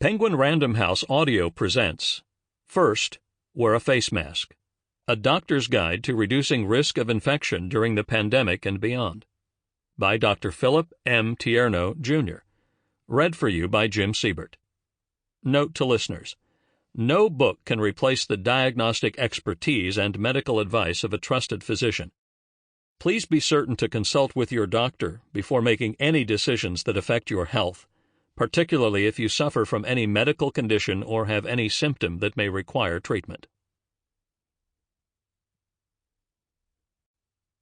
Penguin Random House Audio presents First, Wear a Face Mask, a doctor's guide to reducing risk of infection during the pandemic and beyond, by Dr. Philip M. Tierno, Jr., read for you by Jim Seybert. Note to listeners: no book can replace the diagnostic expertise and medical advice of a trusted physician. Please be certain to consult with your doctor before making any decisions that affect your health, particularly if you suffer from any medical condition or have any symptom that may require treatment.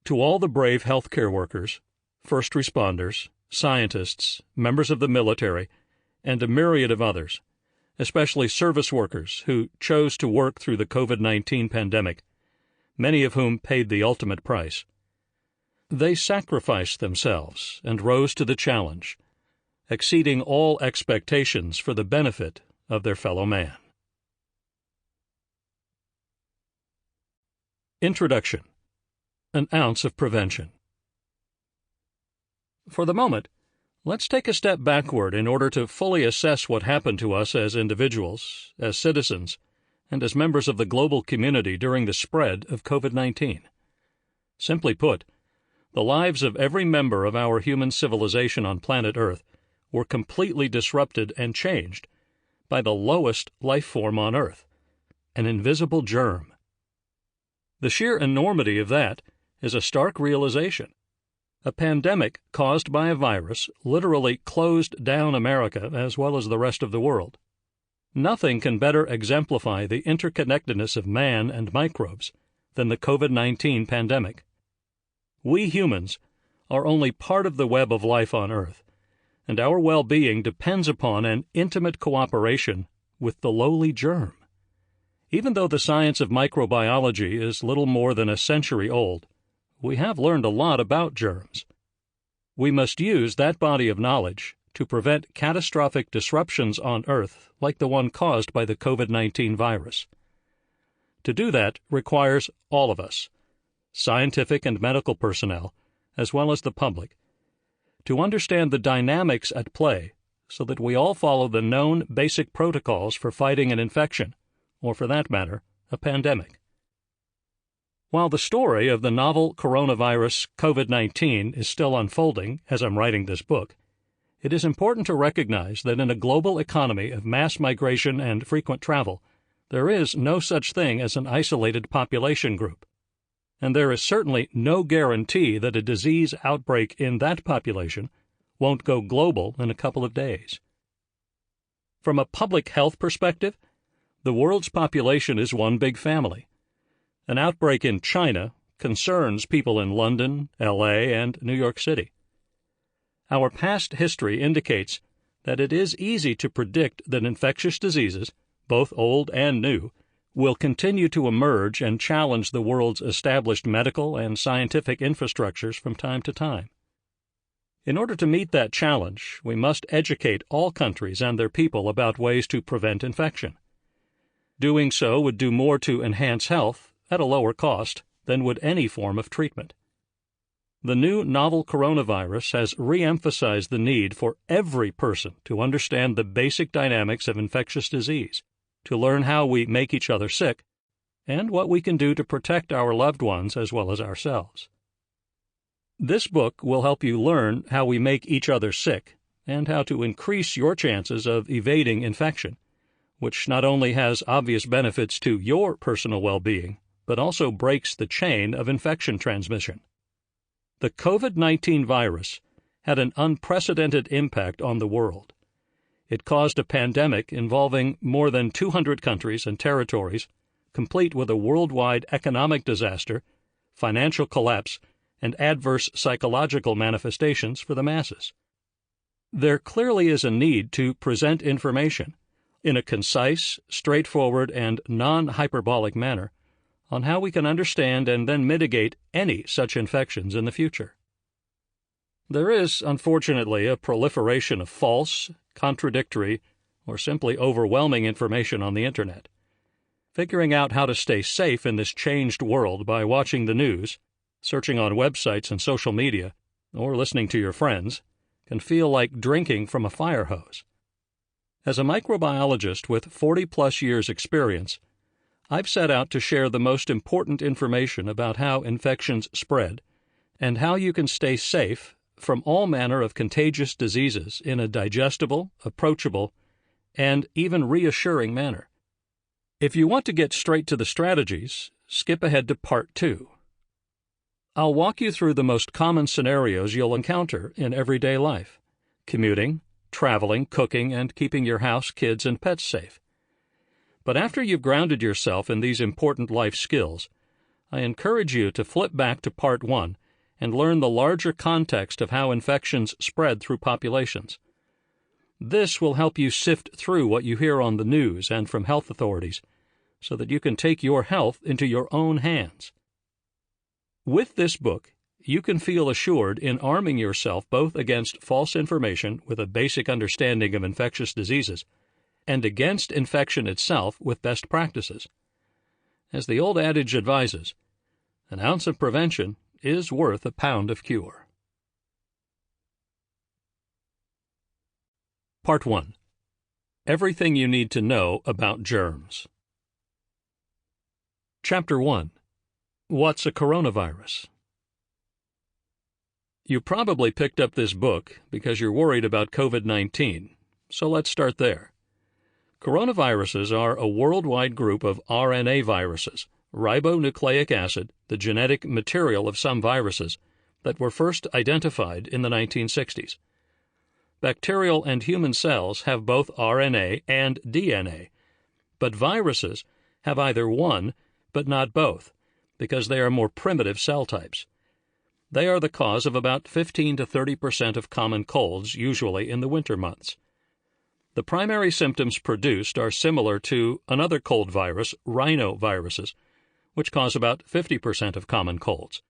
To all the brave healthcare workers, first responders, scientists, members of the military, and a myriad of others, especially service workers who chose to work through the COVID-19 pandemic, many of whom paid the ultimate price. They sacrificed themselves and rose to the challenge, exceeding all expectations for the benefit of their fellow man. Introduction: An ounce of prevention. For the moment, let's take a step backward in order to fully assess what happened to us as individuals, as citizens, and as members of the global community during the spread of COVID-19. Simply put, the lives of every member of our human civilization on planet Earth were completely disrupted and changed by the lowest life form on Earth, an invisible germ. The sheer enormity of that is a stark realization. A pandemic caused by a virus literally closed down America as well as the rest of the world. Nothing can better exemplify the interconnectedness of man and microbes than the COVID-19 pandemic. We humans are only part of the web of life on Earth, and our well-being depends upon an intimate cooperation with the lowly germ. Even though the science of microbiology is little more than a century old, we have learned a lot about germs. We must use that body of knowledge to prevent catastrophic disruptions on Earth like the one caused by the COVID-19 virus. To do that requires all of us, scientific and medical personnel, as well as the public, to understand the dynamics at play so that we all follow the known basic protocols for fighting an infection, or for that matter, a pandemic. While the story of the novel coronavirus COVID-19 is still unfolding as I'm writing this book, it is important to recognize that in a global economy of mass migration and frequent travel, there is no such thing as an isolated population group. And there is certainly no guarantee that a disease outbreak in that population won't go global in a couple of days. From a public health perspective, the world's population is one big family. An outbreak in China concerns people in London, LA, and New York City. Our past history indicates that it is easy to predict that infectious diseases, both old and new, will continue to emerge and challenge the world's established medical and scientific infrastructures from time to time. In order to meet that challenge, we must educate all countries and their people about ways to prevent infection. Doing so would do more to enhance health at a lower cost than would any form of treatment. The new novel coronavirus has re-emphasized the need for every person to understand the basic dynamics of infectious disease, to learn how we make each other sick, and what we can do to protect our loved ones as well as ourselves. This book will help you learn how we make each other sick and how to increase your chances of evading infection, which not only has obvious benefits to your personal well-being, but also breaks the chain of infection transmission. The COVID-19 virus had an unprecedented impact on the world. It caused a pandemic involving more than 200 countries and territories, complete with a worldwide economic disaster, financial collapse, and adverse psychological manifestations for the masses. There clearly is a need to present information in a concise, straightforward, and non-hyperbolic manner on how we can understand and then mitigate any such infections in the future. There is, unfortunately, a proliferation of false, contradictory, or simply overwhelming information on the Internet. Figuring out how to stay safe in this changed world by watching the news, searching on websites and social media, or listening to your friends, can feel like drinking from a fire hose. As a microbiologist with 40-plus years' experience, I've set out to share the most important information about how infections spread and how you can stay safe from all manner of contagious diseases in a digestible, approachable, and even reassuring manner. If you want to get straight to the strategies, skip ahead to Part 2. I'll walk you through the most common scenarios you'll encounter in everyday life: commuting, traveling, cooking, and keeping your house, kids, and pets safe. But after you've grounded yourself in these important life skills, I encourage you to flip back to Part 1 and learn the larger context of how infections spread through populations. This will help you sift through what you hear on the news and from health authorities so that you can take your health into your own hands. With this book, you can feel assured in arming yourself both against false information with a basic understanding of infectious diseases and against infection itself with best practices. As the old adage advises, an ounce of prevention is worth a pound of cure. Part 1. Everything you need to know about germs. Chapter 1. What's a coronavirus? You probably picked up this book because you're worried about COVID-19, so let's start there. Coronaviruses are a worldwide group of RNA viruses, ribonucleic acid, the genetic material of some viruses, that were first identified in the 1960s. Bacterial and human cells have both RNA and DNA, but viruses have either one but not both, because they are more primitive cell types. They are the cause of about 15 to 30% of common colds, usually in the winter months. The primary symptoms produced are similar to another cold virus, rhinoviruses, which cause about 50% of common colds,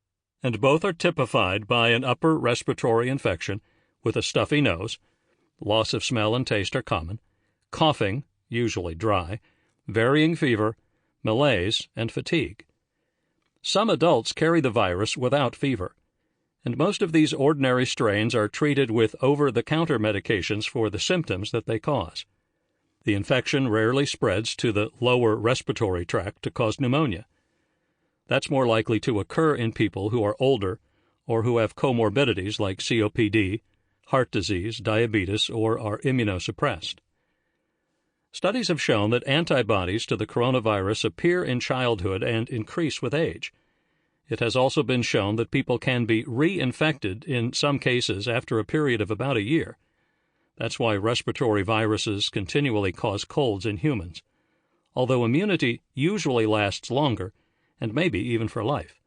and both are typified by an upper respiratory infection with a stuffy nose, loss of smell and taste are common, coughing, usually dry, varying fever, malaise, and fatigue. Some adults carry the virus without fever, and most of these ordinary strains are treated with over-the-counter medications for the symptoms that they cause. The infection rarely spreads to the lower respiratory tract to cause pneumonia. That's more likely to occur in people who are older or who have comorbidities like COPD, heart disease, diabetes, or are immunosuppressed. Studies have shown that antibodies to the coronavirus appear in childhood and increase with age. It has also been shown that people can be reinfected in some cases after a period of about a year. That's why respiratory viruses continually cause colds in humans, although immunity usually lasts longer and maybe even for life.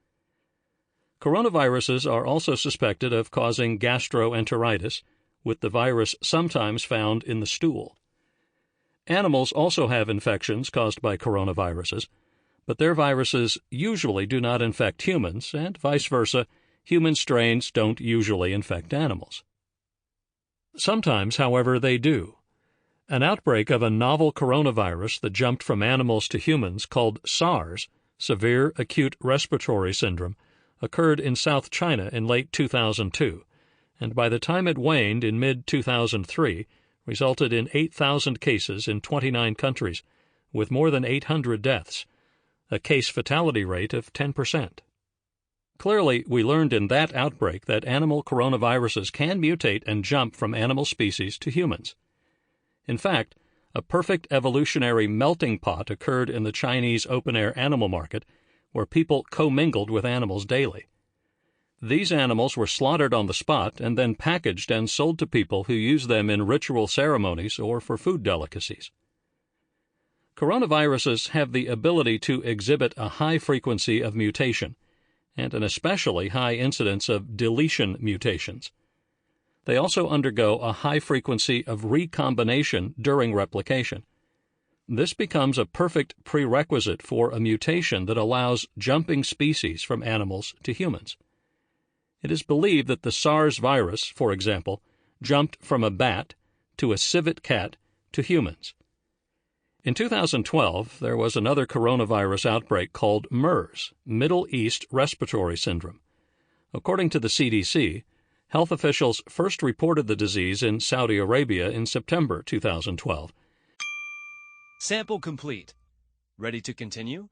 Coronaviruses are also suspected of causing gastroenteritis, with the virus sometimes found in the stool. Animals also have infections caused by coronaviruses, but their viruses usually do not infect humans, and vice versa, human strains don't usually infect animals. Sometimes, however, they do. An outbreak of a novel coronavirus that jumped from animals to humans called SARS, severe acute respiratory syndrome, occurred in South China in late 2002, and by the time it waned in mid-2003, resulted in 8,000 cases in 29 countries, with more than 800 deaths, a case fatality rate of 10%. Clearly, we learned in that outbreak that animal coronaviruses can mutate and jump from animal species to humans. In fact, a perfect evolutionary melting pot occurred in the Chinese open-air animal market, where people commingled with animals daily. These animals were slaughtered on the spot and then packaged and sold to people who use them in ritual ceremonies or for food delicacies. Coronaviruses have the ability to exhibit a high frequency of mutation and an especially high incidence of deletion mutations. They also undergo a high frequency of recombination during replication. This becomes a perfect prerequisite for a mutation that allows jumping species from animals to humans. It is believed that the SARS virus, for example, jumped from a bat to a civet cat to humans. In 2012, there was another coronavirus outbreak called MERS, Middle East Respiratory Syndrome. According to the CDC, Health officials first reported the disease in Saudi Arabia in September 2012. Sample complete. Ready to continue?